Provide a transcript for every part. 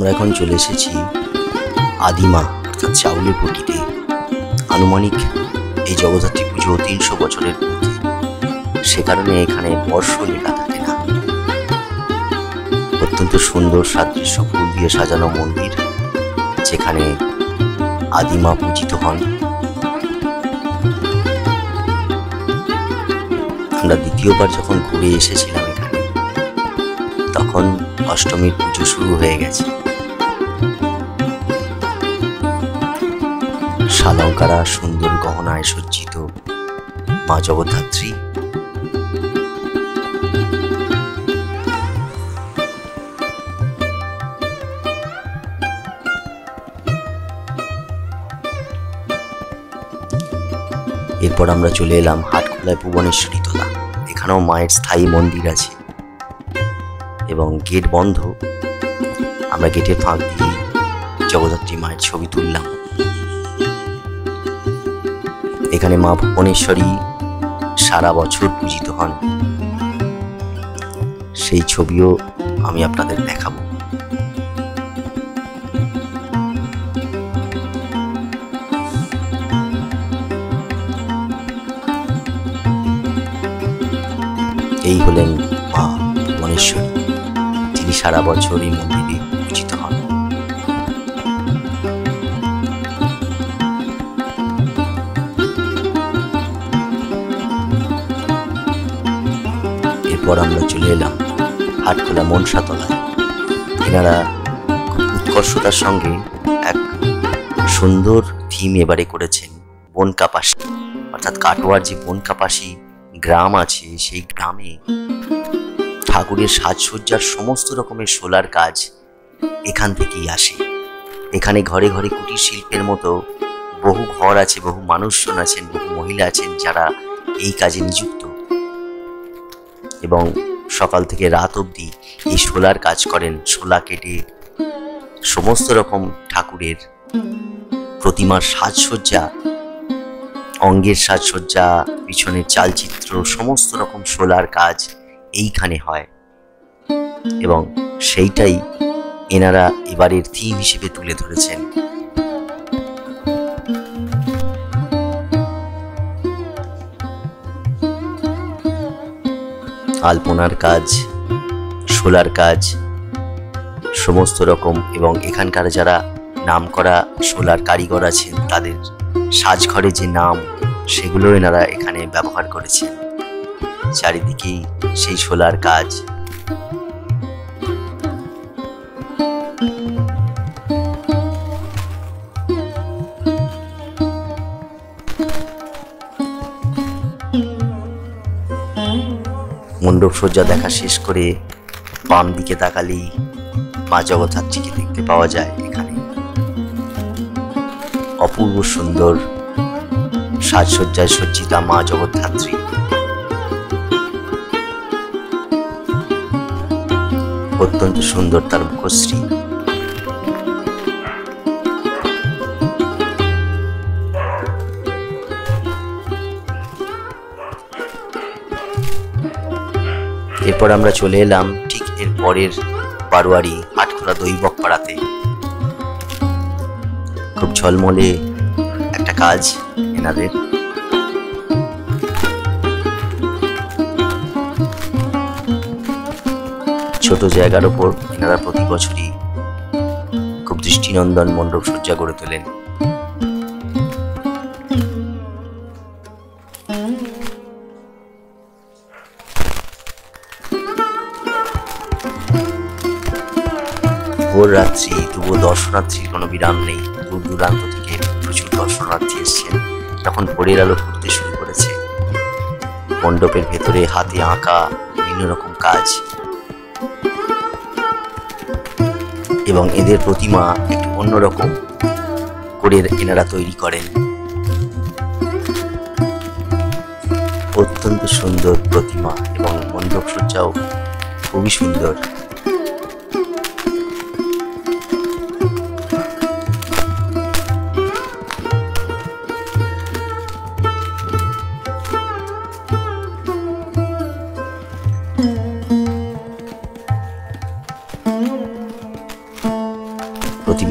আমরা এখন চলে এসেছি আদিমা অর্থাৎ চাউলেপটিতে। আনুমানিক এই জগদ্ধাত্রী পুজো 300 বছরের মধ্যে, সে কারণে এখানে বর্ষ লেখা থাকে না। অত্যন্ত সুন্দর সাদৃশ্য ফুল দিয়ে সাজানো মন্দির, যেখানে আদিমা পূজিত হন। আমরা দ্বিতীয়বার যখন ঘুরে এসেছিলাম এখানে, তখন অষ্টমীর পুজো শুরু হয়ে গেছে। শালঙ্কারা সুন্দর গহনায় সজ্জিত মা জগদ্ধাত্রী। এরপর আমরা চলে এলাম হাটখোলায় ভুবনেশ্বরী তোলা। এখানেও মায়ের স্থায়ী মন্দির আছে এবং গেট বন্ধ। আমরা গেটের ফাঁক দিয়ে জগদ্ধাত্রী মায়ের ছবি তুললাম। এখানে মা ভুবনেশ্বরী সারা বছর পূজিত হন, সেই ছবিও আমি আপনাদের দেখাবো। এই হলেন মা ভুবনেশ্বরী, যিনি সারা বছর এই মন্দিরে পূজিত হন। এরপর আমরা চলে এলাম হাটখোলা মনসাতলায়। এনারা খুব উৎকর্ষতার সঙ্গে এক সুন্দর থিম এবারে করেছেন বনকাপাসী, অর্থাৎ কাটোয়ার যে বনকাপাসী গ্রাম আছে, সেই গ্রামে ঠাকুরের সাজসজ্জার সমস্ত রকমের সোলার কাজ এখান থেকেই আসে। এখানে ঘরে ঘরে কুটির শিল্পের মতো বহু ঘর আছে, বহু মানুষজন আছেন, বহু মহিলা আছেন যারা এই কাজে নিযুক্ত এবং সকাল থেকে রাত অবধি এই সোলার কাজ করেন। শোলা কেটে সমস্ত রকম ঠাকুরের প্রতিমার সাজসজ্জা, অঙ্গের সাজসজ্জা, পিছনের চালচিত্র, সমস্ত রকম সোলার কাজ এইখানে হয় এবং সেইটাই এনারা এবারের থিম হিসেবে তুলে ধরেছেন। আলপনার কাজ, সোলার কাজ, সমস্ত রকম, এবং এখানকার যারা নামকরা সোলার কারিগর আছেন তাদের সাজঘরে যে নাম, সেগুলো এনারা এখানে ব্যবহার করেছেন। চারিদিকেই সেই সোলার কাজ। মণ্ডপ সজ্জা দেখা শেষ করে বাম দিকে তাকালেই মা জগদ্ধাত্রীকে দেখতে পাওয়া যায়। এখানে অপূর্ব সুন্দর সাজসজ্জায় সজ্জিতা মা জগদ্ধাত্রী। অত্যন্ত সুন্দর তার মুখশ্রী। এরপর আমরা চলে এলাম ঠিক এর পরের বারোয়ারি হাটখোলা দৈবক পাড়াতে। খুব ঝলমলে একটা কাজ এনাদের। ছোট জায়গার ওপর এনারা প্রতি বছরই খুব দৃষ্টিনন্দন মণ্ডপ সজ্জা গড়ে তোলেন। ভোর রাত্রি, তবুও দর্শনার্থীর কোনো বিরাম নেই। দূর দূরান্ত থেকে প্রচুর দর্শনার্থী এসছেন। তখন ভোরের আলো ফুটতে শুরু করেছে। মণ্ডপের ভেতরে হাতে আঁকা বিভিন্ন রকম কাজ এবং এদের প্রতিমা একটু অন্যরকম করে এনারা তৈরি করেন। অত্যন্ত সুন্দর প্রতিমা এবং মণ্ডপ সজ্জাও খুবই সুন্দর।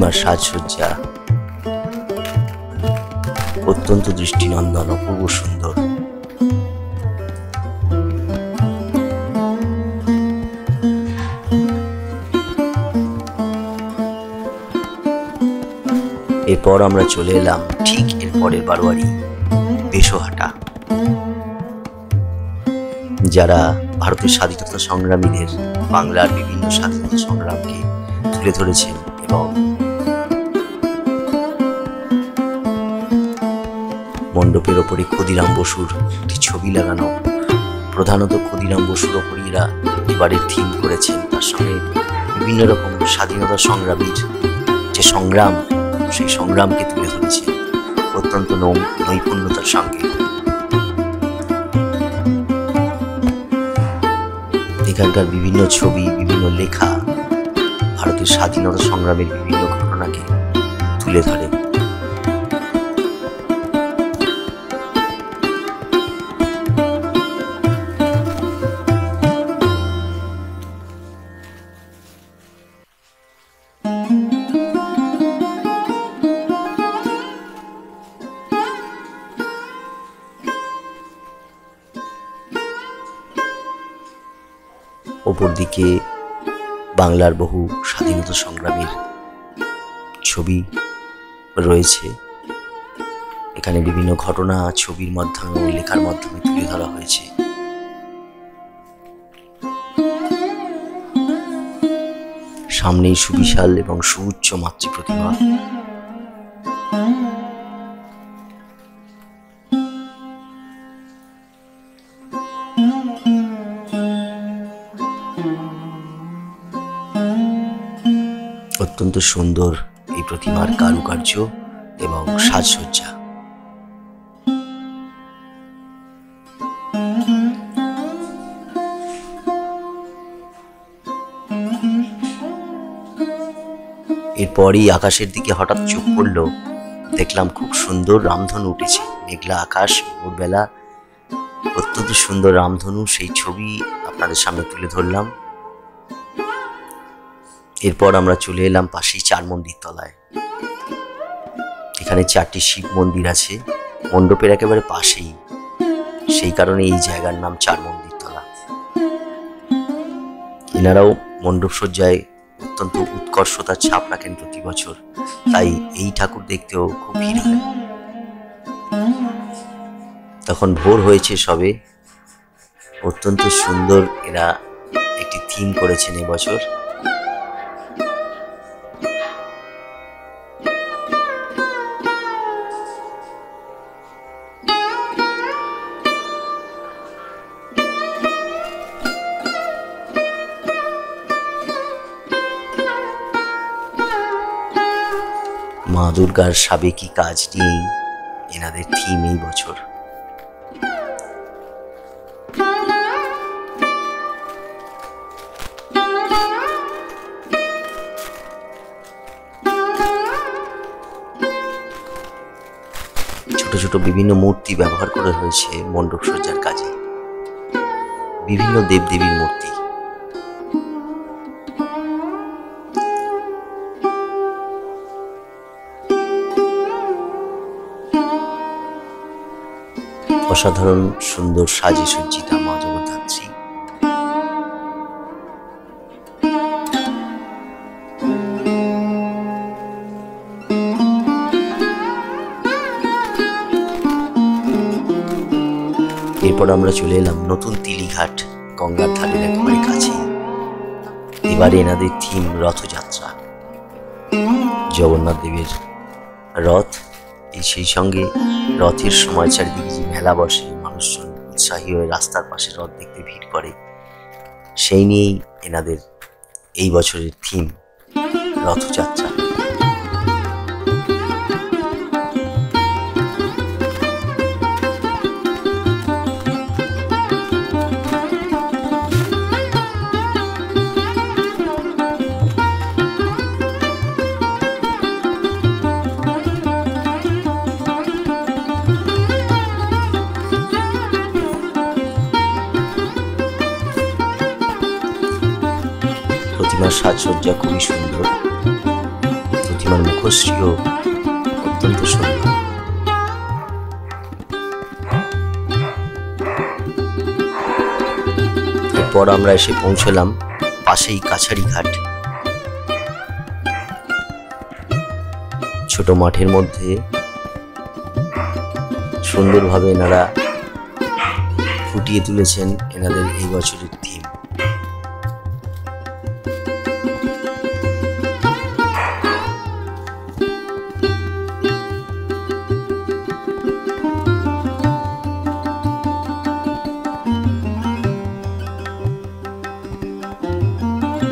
প্রতিমার সাজসজ্জা অত্যন্ত দৃষ্টিনন্দন, অপূর্ব সুন্দর। এরপর আমরা চলে এলাম ঠিক এর পরের বারোয়ারি বেশহাটা, যারা ভারতের স্বাধীনতা সংগ্রামীদের, বাংলার বিভিন্ন স্বাধীনতা সংগ্রামকে তুলে ধরেছেন এবং মণ্ডপের ওপরে ক্ষুদিরাম বসুর একটি ছবি লাগানো, প্রধানত ক্ষুদিরাম বসুর ওপরই এরা এবারের থিম করেছেন। তার সঙ্গে বিভিন্ন রকম স্বাধীনতা সংগ্রামীর যে সংগ্রাম, সেই সংগ্রামকে তুলে ধরেছেন অত্যন্ত নৈপুণ্যতার সঙ্গে। এখানকার বিভিন্ন ছবি, বিভিন্ন লেখা ভারতের স্বাধীনতা সংগ্রামের বিভিন্ন ঘটনাকে তুলে ধরে। অপরদিকে বাংলার বহু স্বাধীনতা সংগ্রামীর ছবি রয়েছে। এখানে বিভিন্ন ঘটনা ছবির মাধ্যমে, লেখার মাধ্যমে তুলে ধরা হয়েছে। সামনেই সুবিশাল এবং সুউচ্চ মাতৃ প্রতিমা। অত্যন্ত সুন্দর এই প্রতিমার কারুকার্য এবং সাজসজ্জা। এরপরই আকাশের দিকে হঠাৎ চোখ পড়ল, দেখলাম খুব সুন্দর রামধনু উঠেছে। মেঘলা আকাশ, ভোরবেলা, অত্যন্ত সুন্দর রামধনু, সেই ছবি আপনাদের সামনে তুলে ধরলাম। এরপর আমরা চলে এলাম পাশেই চার মন্দির তলায়। এখানে 4টি শিব মন্দির আছে মণ্ডপের একেবারে পাশেই, সেই কারণে এই জায়গার নাম চার মন্দির তলা। এনারাও মণ্ডপ সজ্জায় অত্যন্ত উৎকর্ষতার ছাপ রাখেন প্রতি বছর, তাই এই ঠাকুর দেখতেও খুব ভিড় হয়। তখন ভোর হয়েছে সবে, অত্যন্ত সুন্দর এরা একটি থিম করেছেন এবছর। মা দুর্গার সাবেকি কাজ নিয়েই এনাদের থিম এই বছর। ছোট ছোট বিভিন্ন মূর্তি ব্যবহার করা হয়েছে মণ্ডপ সজ্জার কাজে, বিভিন্ন দেবদেবীর মূর্তি। অসাধারণ সুন্দর সাজে সজ্জিতা মা জগদ্ধাত্রী। এরপর আমরা চলে এলাম নতুন তিলিঘাট, গঙ্গার ধারের একেবারে কাছে। এবারে এনাদের থিম রথযাত্রা, জগন্নাথ দেবের রথ। সেই সঙ্গে রথের সময় চারিদিকে যে মেলা বসে, মানুষজন উৎসাহী হয়ে রাস্তার পাশে রথ দেখতে ভিড় করে, সেই নিয়েই এনাদের এই বছরের থিম রথযাত্রা। প্রতিমার সাজসজ্জা খুবই সুন্দর। প্রতিমা ওনার মুখশ্রীও অত্যন্ত সুন্দর। এরপর আমরা এসে পৌঁছলাম পাশেই কাছারি ঘাট। ছোট মাঠের মধ্যে সুন্দরভাবে এনারা ফুটিয়ে তুলেছেন এনাদের এই বছরের থিম।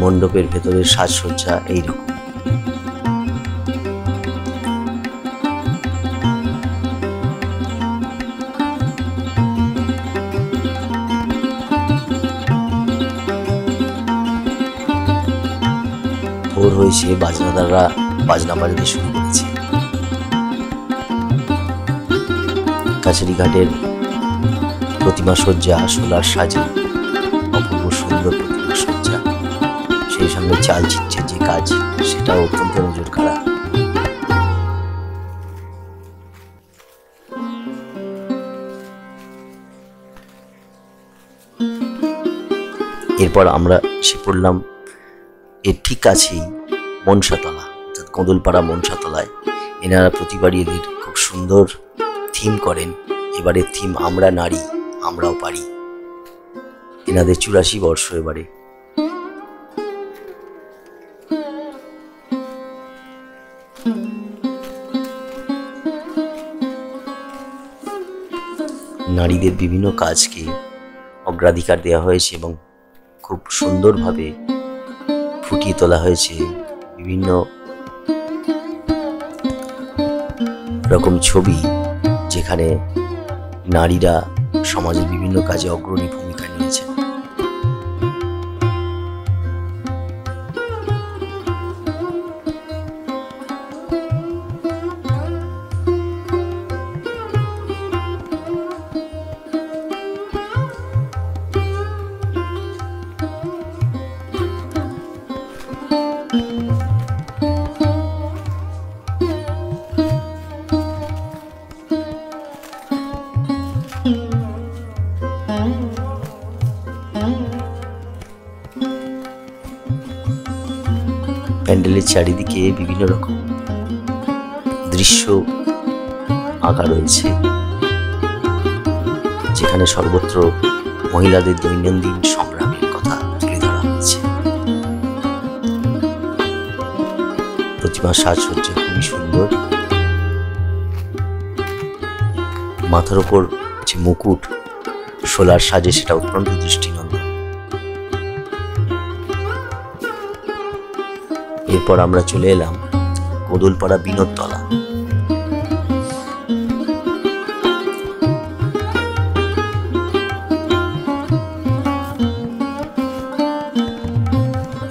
মণ্ডপের ভেতরের সাজসজ্জা এইরকম। ভোর হয়েছে, বাজনাদাররা বাজনা বাজাতে শুরু করেছে। কাছারি ঘাটের প্রতিমা সজ্জা সোলার সাজে অপূর্ব সুন্দর প্রতিমা সজ্জা, সেই সঙ্গে চালচিত্রের যে কাজ সেটাও অত্যন্ত নজর কাড়া। এরপর আমরা এসে পড়লাম এর ঠিক কাছেই মনসাতলা, অর্থাৎ কোঁদলপাড়া মনসাতলায়। এনারা প্রতিবারই এদের খুব সুন্দর থিম করেন। এবারের থিম আমরা নারী আমরাও পারি। এনাদের 84 বর্ষ এবারে। নারীদের বিভিন্ন কাজকে অগ্রাধিকার দেওয়া হয়েছে এবং খুব সুন্দরভাবে ফুটিয়ে তোলা হয়েছে বিভিন্ন রকম ছবি, যেখানে নারীরা সমাজের বিভিন্ন কাজে অগ্রণী ভূমিকা নিয়েছেন। প্যান্ডেলের চারিদিকে বিভিন্ন রকম দৃশ্য আঁকা রয়েছে, যেখানে সর্বত্র মহিলাদের দৈনন্দিন সংগ্রামের কথা তুলে ধরা হয়েছে। প্রতিমার সাজসজ্জা খুবই সুন্দর। মাথার ওপর যে মুকুট সোলার সাজে সেটা অত্যন্ত দৃষ্টিনন্দন। এরপর আমরা চলে এলাম কোঁদলপাড়া বিনোদতলা।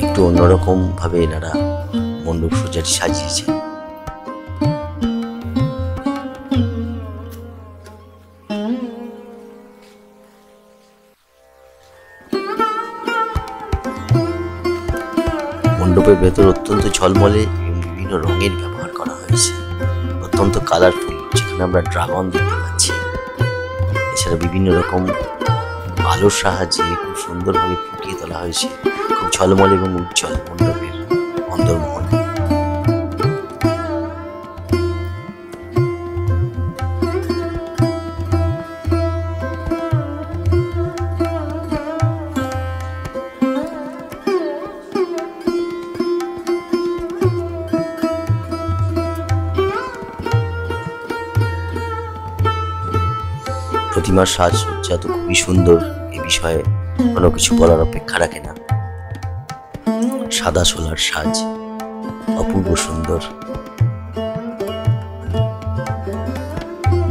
একটু অন্যরকম ভাবে এনারা মণ্ডপ সজ্জাটি সাজিয়েছে। মণ্ডপের ভেতর অত্যন্ত ঝলমলে এবং বিভিন্ন রঙের ব্যবহার করা হয়েছে, অত্যন্ত কালারফুল, যেখানে আমরা ড্রাগন দেখতে পাচ্ছি। এছাড়া বিভিন্ন রকম আলোর সাহায্যে খুব সুন্দরভাবে ফুটিয়ে তোলা হয়েছে খুব ঝলমলে এবং উজ্জ্বল মণ্ডপের অন্দরমহল। প্রতিমার সাজসজ্জা তো খুবই সুন্দর, এ বিষয়ে কোনো কিছু বলার অপেক্ষা রাখে না। সাদা সোলার সাজ অপূর্ব সুন্দর।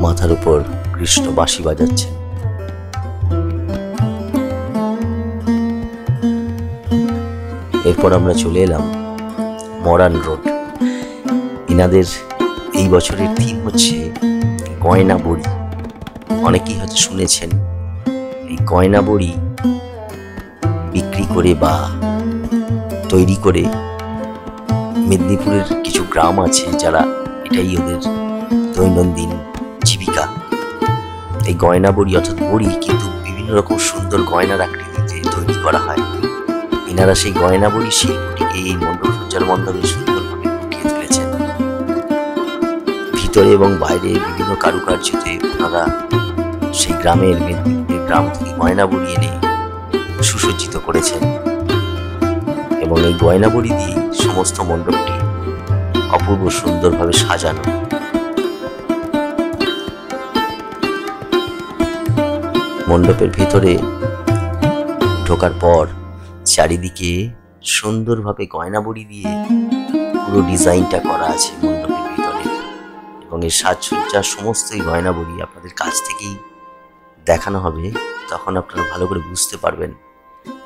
মাথার উপর কৃষ্ণ বাঁশি বাজাচ্ছেন। এরপর আমরা চলে এলাম মরান রোড। এনাদের এই বছরের থিম হচ্ছে গয়না বড়ি। অনেকেই হয়তো শুনেছেন, এই গয়না বড়ি বিক্রি করে বা তৈরি করে মেদিনীপুরের কিছু গ্রাম আছে যারা এটাই ওদের দৈনন্দিন জীবিকা। এই গয়না বড়ি অর্থাৎ বড়ি কিন্তু বিভিন্ন রকম সুন্দর গয়নার আকৃতিতে তৈরি করা হয়। এনারা সেই গয়না বড়ি শিল্পটিকে এই মণ্ডপ সজ্জার মাধ্যমে সুন্দরভাবে ফুটিয়ে তুলেছেন। ভিতরে এবং বাইরে বিভিন্ন কারুকার্যতে ওনারা সেই গ্রামের মেদিনীপুরের গ্রাম থেকে গয়না বড়ি এনে সুসজ্জিত করেছেন এবং এই গয়না বড়ি দিয়ে সমস্ত মণ্ডপটি অপূর্ব সুন্দরভাবে সাজানো। মণ্ডপের ভিতরে ঢোকার পর চারিদিকে সুন্দরভাবে গয়না বড়ি দিয়ে পুরো ডিজাইনটা করা আছে মণ্ডপের ভিতরে এবং এর সাজসজ্জার সমস্তই গয়না বড়ি আপনাদের কাছ থেকেই দেখানো হবে, তখন আপনারা ভালো করে বুঝতে পারবেন।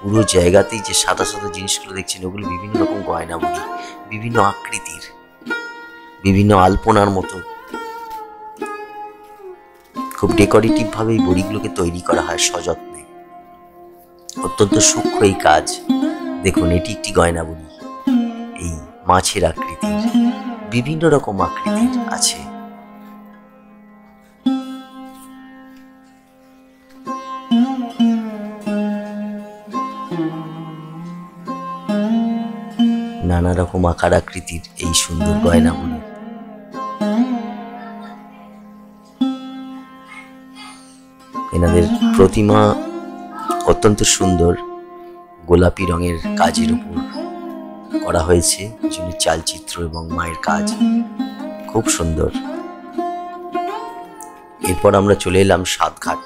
পুরো জায়গাতেই যে সাদা সাদা জিনিসগুলো দেখছেন ওগুলো বিভিন্ন রকম গয়না বড়ি, বিভিন্ন আকৃতির, বিভিন্ন আলপনার মতো খুব ডেকোরেটিভ ভাবে এই বড়িগুলোকে তৈরি করা হয় সযত্নে। অত্যন্ত সূক্ষ্ম এই কাজ। দেখুন, এটি একটি গয়না বড়ি, এই মাছের আকৃতির, বিভিন্ন রকম আকৃতির আছে। নানা রকম আকার আকৃতির এই সুন্দর গয়না বড়ি। এনাদের প্রতিমা অত্যন্ত সুন্দর, গোলাপি রঙের কাজের উপর করা হয়েছে, যিনি চালচিত্র এবং মায়ের কাজ খুব সুন্দর। এরপর আমরা চলে এলাম সাতঘাট।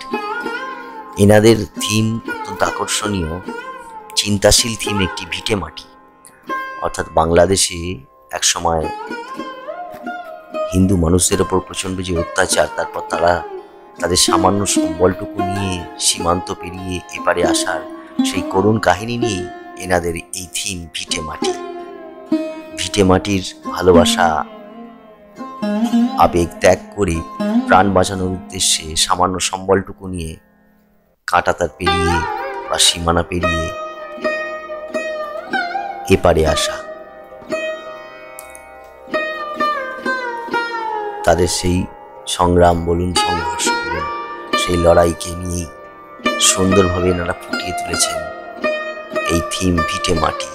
এনাদের থিম অত্যন্ত আকর্ষণীয়, চিন্তাশীল থিম একটি ভিটে মাটি। অর্থাৎ বাংলাদেশে একসময় হিন্দু মানুষদের ওপর প্রচণ্ড যে অত্যাচার, তারপর তারা তাদের সামান্য সম্বলটুকু নিয়ে সীমান্ত পেরিয়ে এপারে আসার সেই করুণ কাহিনী নিয়েই এনাদের এই থিম ভিটে মাটি। ভিটে মাটির ভালোবাসা, আবেগ ত্যাগ করে প্রাণ বাঁচানোর উদ্দেশ্যে সামান্য সম্বলটুকু নিয়ে কাঁটাতার পেরিয়ে বা সীমানা পেরিয়ে এপারে আসা। তাদের সেই সংগ্রাম বলুন, সংঘর্ষ বলুন, সেই লড়াইকে নিয়ে সুন্দরভাবে এনারা ফুটিয়ে তুলেছেন এই থিম ভিটে মাটি।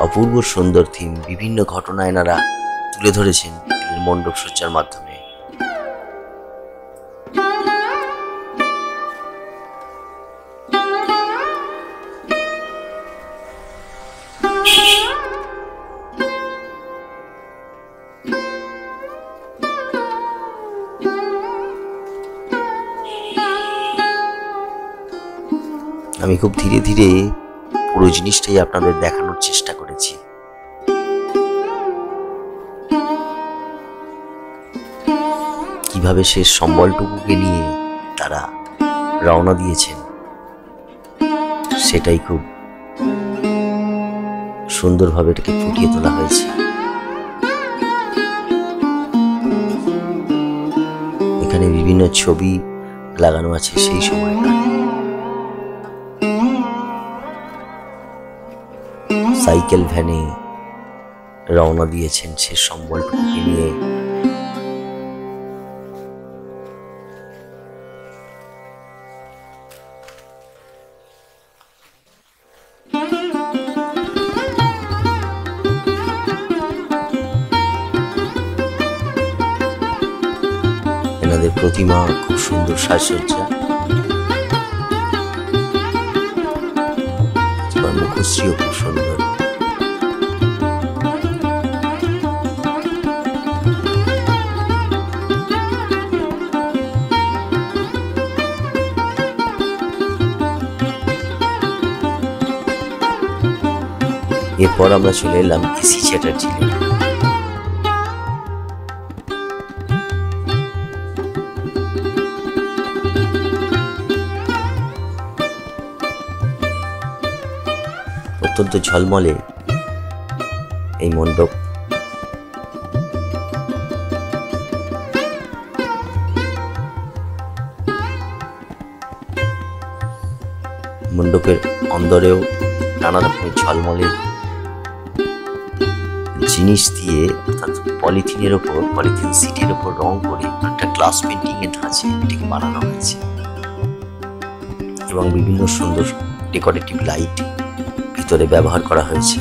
অপূর্ব সুন্দর থিম, বিভিন্ন ঘটনা এনারা তুলে ধরেছেন এদের মণ্ডপ সজ্জার মাধ্যমে। আমি খুব ধীরে ধীরে পুরো জিনিসটাই আপনাদের দেখানোর চেষ্টা করেছি। কিভাবে শেষ সম্বলটুকুকে নিয়ে তারা রওনা দিয়েছেন সেটাই খুব সুন্দরভাবে এটাকে ফুটিয়ে তোলা হয়েছে। এখানে বিভিন্ন ছবি লাগানো আছে সেই সময়টা। সাইকেল ভ্যানে রওনা দিয়েছেন সে সম্বলটুকুকে নিয়ে। এনাদের প্রতিমা খুব সুন্দর সাজসজ্জা, মুখশ্রীও খুব সুন্দর। এরপর আমরা চলে এলাম এসি চ্যাটার্জি লেন। অত্যন্ত ঝলমলে এই মণ্ডপ। মণ্ডপের অন্দরেও নানা রকমের ঝলমলে জিনিস দিয়ে অর্থাৎ পলিথিনের ওপর, পলিথিন সিটের ওপর রং করে একটা গ্লাস পেন্টিং এর ধাঁচে এটিকে বানানো হয়েছে এবং বিভিন্ন সুন্দর ডেকোরেটিভ লাইট ভিতরে ব্যবহার করা হয়েছে।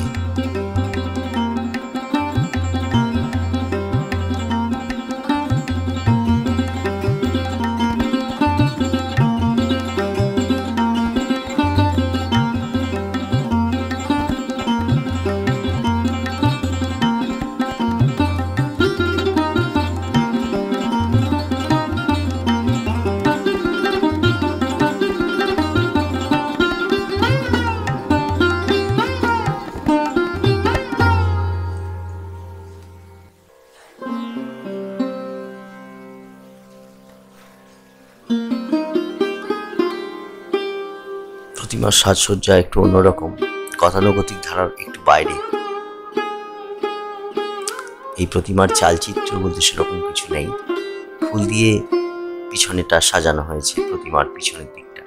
প্রতিমার সাজসজ্জা একটু অন্যরকম, গতানুগতিক ধারার একটু বাইরে। এই প্রতিমার চালচিত্র বলতে সেরকম কিছু নেই, ফুল দিয়ে পিছনেটা সাজানো হয়েছে প্রতিমার পিছনের দিকটা।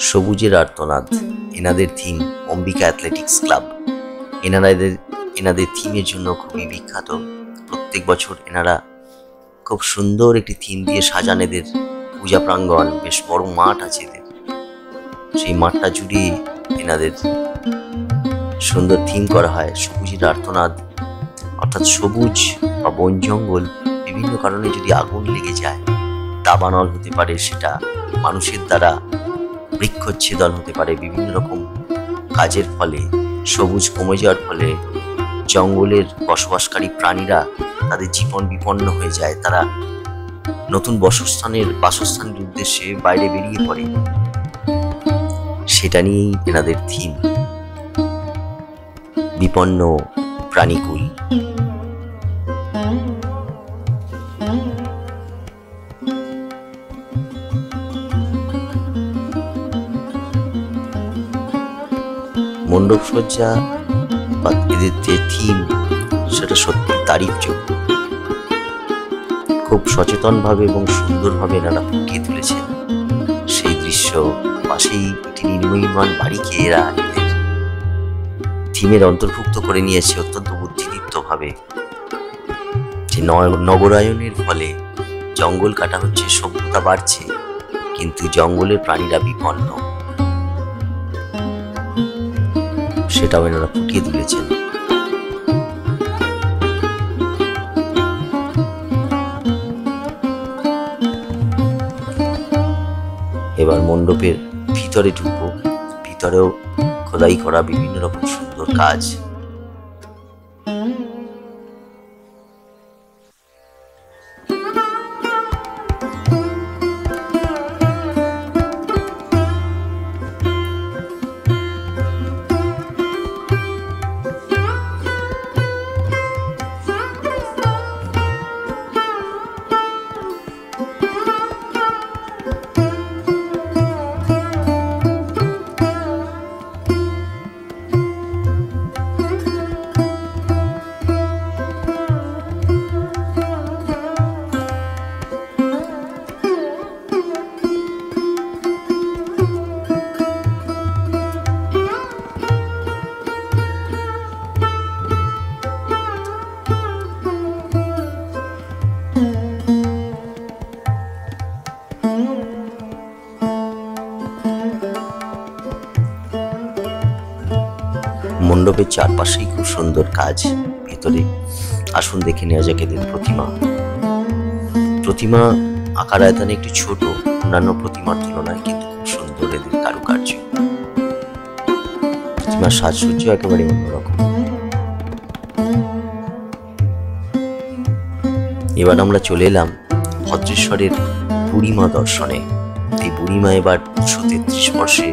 সবুজের আর্তনাদ এনাদের থিম, অম্বিকা অ্যাথলেটিক্স ক্লাব। এনাদের থিমের জন্য খুবই বিখ্যাত। প্রত্যেক বছর এনারা খুব সুন্দর একটি থিম দিয়ে সাজান এদের পূজা প্রাঙ্গণ। বেশ বড় মাঠ আছে এদের, সেই মাঠটা জুড়ে এনাদের সুন্দর থিম করা হয়। সবুজের আর্তনাদ অর্থাৎ সবুজ বা বন জঙ্গল বিভিন্ন কারণে যদি আগুন লেগে যায়, দাবানল হতে পারে, সেটা মানুষের দ্বারা বৃক্ষচ্ছেদন হতে পারে, বিভিন্ন রকম কাজের ফলে সবুজ কমে যাওয়ার ফলে জঙ্গলের বসবাসকারী প্রাণীরা তাদের জীবন বিপন্ন হয়ে যায়। তারা নতুন বাসস্থানের উদ্দেশ্যে বাইরে বেরিয়ে পড়ে। সেটা নিয়েই এনাদের থিম, বিপন্ন প্রাণীকুল। মণ্ডপসজ্জা বা এদের যে থিম, সেটা সত্যি তারিফযোগ্য। খুব সচেতনভাবে এবং সুন্দরভাবে এনারা ফুটিয়ে তুলেছেন সেই দৃশ্য। পাশেই একটি নির্মীয়মান বাড়িকে এরা এদের থিমের অন্তর্ভুক্ত করে নিয়েছে অত্যন্ত বুদ্ধিদীপ্তভাবে। যে নগরায়নের ফলে জঙ্গল কাটা হচ্ছে, সভ্যতা বাড়ছে, কিন্তু জঙ্গলের প্রাণীরা বিপন্ন, সেটাও এনারা ফুটিয়ে তুলেছেন। এবার মণ্ডপের ভিতরে ঢুকবো। ভিতরেও খোদাই করা বিভিন্ন রকম সুন্দর কাজ। মণ্ডপের চারপাশেই খুব সুন্দর কাজ। ভেতরে আসুন দেখে নেওয়া যাক এদের প্রতিমা আকার আয়তনে একটু ছোট অন্যান্য প্রতিমার তুলনায়, কিন্তু খুব সুন্দর এদের কারুকার্য। প্রতিমার সাজসজ্জা একেবারে অন্যরকম। এবার আমরা চলে এলাম ভদ্রেশ্বরের বুড়িমা দর্শনে। এই বুড়িমা এবার 133 বর্ষে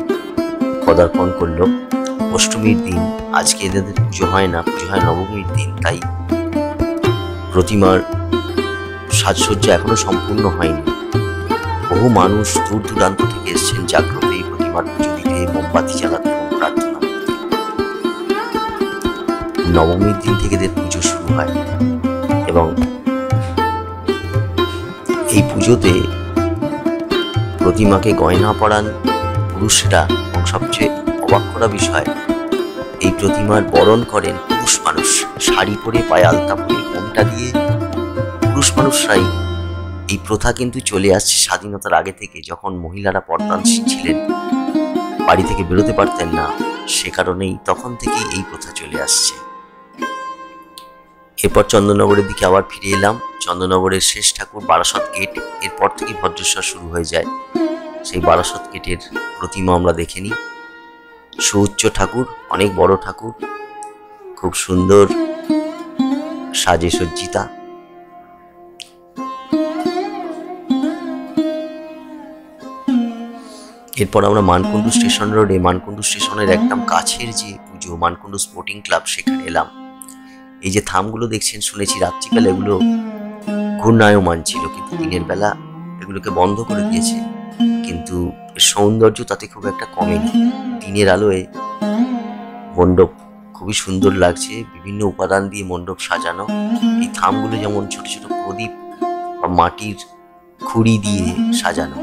পদার্পণ করলো। অষ্টমীর দিন, আজকে এদের পুজো হয় না, পুজো হয় নবমীর দিন। তাই প্রতিমার সাজসজ্জা এখনো সম্পূর্ণ হয়নি। বহু মানুষ দূর দূরান্ত থেকে এসেছেন জাগ্রত এই প্রতিমার পুজো দিতে, মোমবাতি জ্বালাতে এবং প্রার্থনা করতে। নবমীর দিন থেকে এদের পুজো শুরু হয় এবং এই পুজোতে প্রতিমাকে গয়না পরান পুরুষরা। এবং সবচেয়ে অবাক করা বিষয়, এই প্রতিমার বরণ করেন পুরুষ মানুষ, শাড়ি পরে পায়ে আলতা পরে ঘোমটা দিয়ে। পুরুষ মানুষরাই, এই প্রথা কিন্তু চলে আসছে স্বাধীনতার আগে থেকে, যখন মহিলারা পর্দানশীল ছিলেন, বাড়ি থেকে বেরোতে পারতেন না, সে কারণেই তখন থেকেই এই প্রথা চলে আসছে। এরপর চন্দননগরের দিকে আবার ফিরে এলাম। চন্দননগরের শেষ ঠাকুর বারাসত গেট, এরপর থেকে ভদ্রেশ্বর শুরু হয়ে যায়। সেই বারাসত গেটের প্রতিমা আমরা দেখে নিই। সুউচ্চ ঠাকুর, অনেক বড় ঠাকুর, খুব সুন্দর সাজে সজ্জিতা। এরপর আমরা মানকুণ্ডু স্টেশন রোডে, মানকুণ্ডু স্টেশনের একদম কাছের যে পুজো মানকুণ্ডু স্পোর্টিং ক্লাব, সেখানে এলাম। এই যে থামগুলো দেখছেন, শুনেছি রাত্রিবেলা এগুলো ঘূর্ণায়মান ছিল, কিন্তু দিনের বেলা এগুলোকে বন্ধ করে দিয়েছে। কিন্তু সৌন্দর্য তাতে খুব একটা কমেনি। দিনের আলোয় মণ্ডপ খুবই সুন্দর লাগছে, বিভিন্ন উপাদান দিয়ে মণ্ডপ সাজানো। এই থামগুলো যেমন ছোট ছোট প্রদীপ বা মাটির খুঁড়ি দিয়ে সাজানো।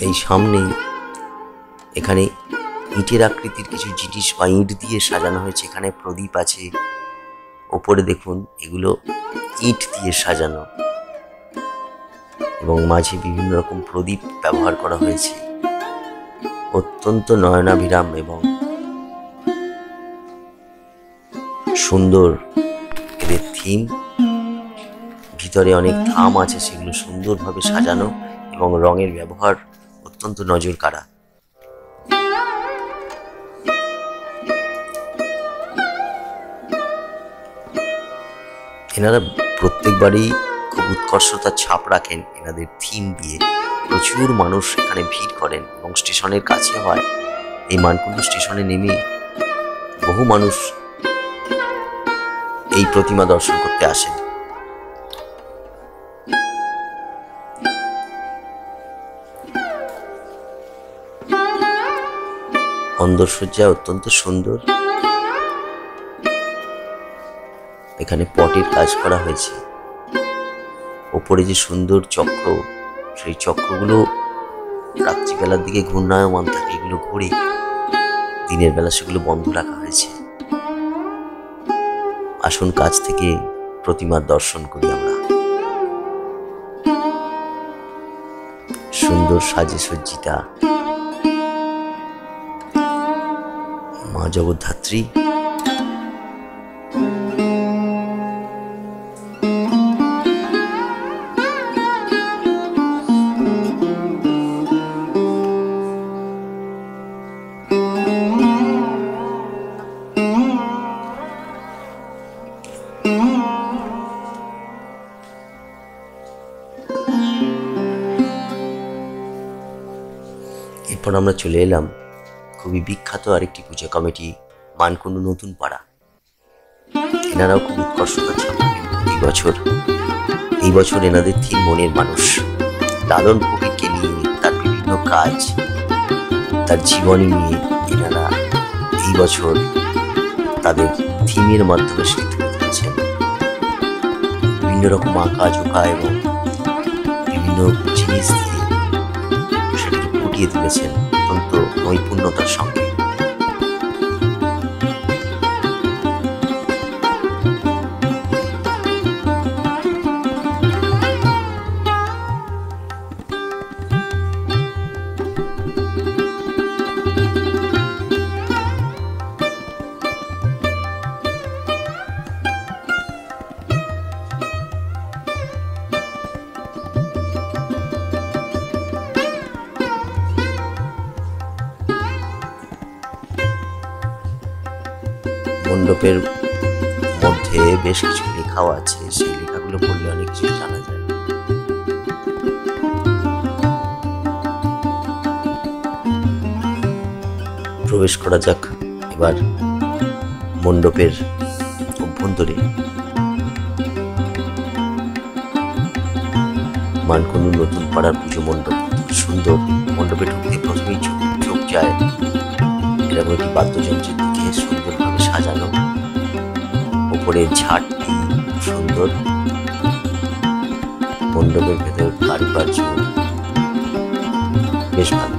এই সামনে এখানে ইটের আকৃতির কিছু জিনিস বা ইট দিয়ে সাজানো হয়েছে। এখানে প্রদীপ আছে, ওপরে দেখুন এগুলো ইট দিয়ে সাজানো, এবং মাঝে বিভিন্ন রকম প্রদীপ ব্যবহার করা হয়েছে। অত্যন্ত নয়নাভিরাম এবং সুন্দর এদের থিম। ভিতরে অনেক থাম আছে, সেগুলো সুন্দরভাবে সাজানো এবং রঙের ব্যবহার অত্যন্ত নজর কাড়া। এনারা প্রত্যেকবারই খুব উৎকর্ষতার ছাপ রাখেন এনাদের থিম দিয়ে। প্রচুর মানুষ এখানে ভিড় করেন এবং স্টেশনের কাছে হয়। এই মানকুণ্ডু স্টেশনে নেমে বহু মানুষ এই প্রতিমা দর্শন করতে আসেন। অন্দরসজ্জা অত্যন্ত সুন্দর। এখানে পটের কাজ করা হয়েছে। ওপরে যে সুন্দর চক্র, সেই চক্রগুলো রাত্রিবেলার দিকে ঘূর্ণায়মান থাকে, এগুলো ঘুরে। দিনের বেলা সেগুলো বন্ধ রাখা হয়েছে। আসুন কাছ থেকে প্রতিমার দর্শন করি আমরা। সুন্দর সাজে সজ্জিতা মা জগদ্ধাত্রী। এরপর আমরা চলে এলাম খুবই বিখ্যাত আরেকটি পূজা কমিটি, মানকুণ্ডু নতুন পাড়া। এনারাও খুব উৎকর্ষতা ছাপাবেন প্রতি বছর। এই বছর এনাদের থিম মনের মানুষ। লালন ফকিরকে নিয়ে, তার বিভিন্ন কাজ, তার জীবনী নিয়ে এনারা এই বছর তাদের থিমের মাধ্যমে সেটি তুলে ধরেছেন। বিভিন্ন রকম আঁকা ঝোঁকা এবং বিভিন্ন জিনিস দিয়ে সেটাকে ফুটিয়ে তুলেছেন অত্যন্ত নৈপুণ্যতার সঙ্গে। মণ্ডপের মধ্যে বেশ কিছু লেখাও আছে, সেই লেখাগুলো পড়লে অনেক কিছু জানা যায়। প্রবেশ করা যাক এবার মণ্ডপের অভ্যন্তরে। মানকুণ্ডু নতুন পাড়ার পুজো মণ্ডপ সুন্দর। মণ্ডপে ঢুকতে প্রথমেই চোখ যায় এরকম একটি বাদ্যযন্ত্রের দিকে, সুন্দরভাবে সাজানো। ওপরে ঝাড়টি সুন্দর, মণ্ডপের ভেতর কারুকার্য বেশ ভালো।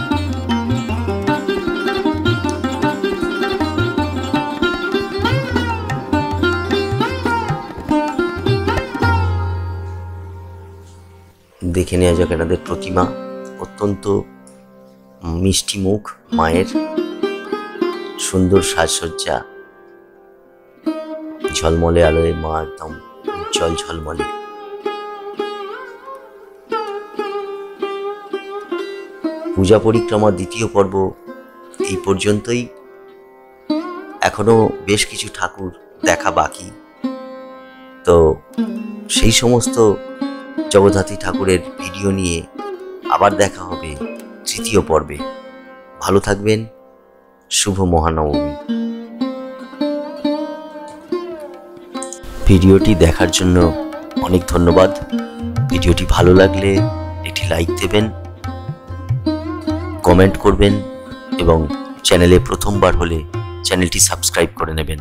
দেখে নেওয়া যাক এনাদের প্রতিমা। অত্যন্ত মিষ্টি মুখ মায়ের, সুন্দর সাজসজ্জা, ঝলমলে আলোয় মা একদম উজ্জ্বল ঝলমলে। পূজা পরিক্রমার দ্বিতীয় পর্ব এই পর্যন্তই। এখনো বেশ কিছু ঠাকুর দেখা বাকি, তো সেই সমস্ত জগদ্ধাত্রী ঠাকুরের ভিডিও নিয়ে আবার দেখা হবে তৃতীয় পর্বে। ভালো থাকবেন। শুভ মহানবমী। ভিডিওটি দেখার জন্য অনেক ধন্যবাদ। ভিডিওটি ভালো লাগলে একটি লাইক দেবেন, কমেন্ট করবেন এবং চ্যানেলে প্রথমবার হলে চ্যানেলটি সাবস্ক্রাইব করে নেবেন।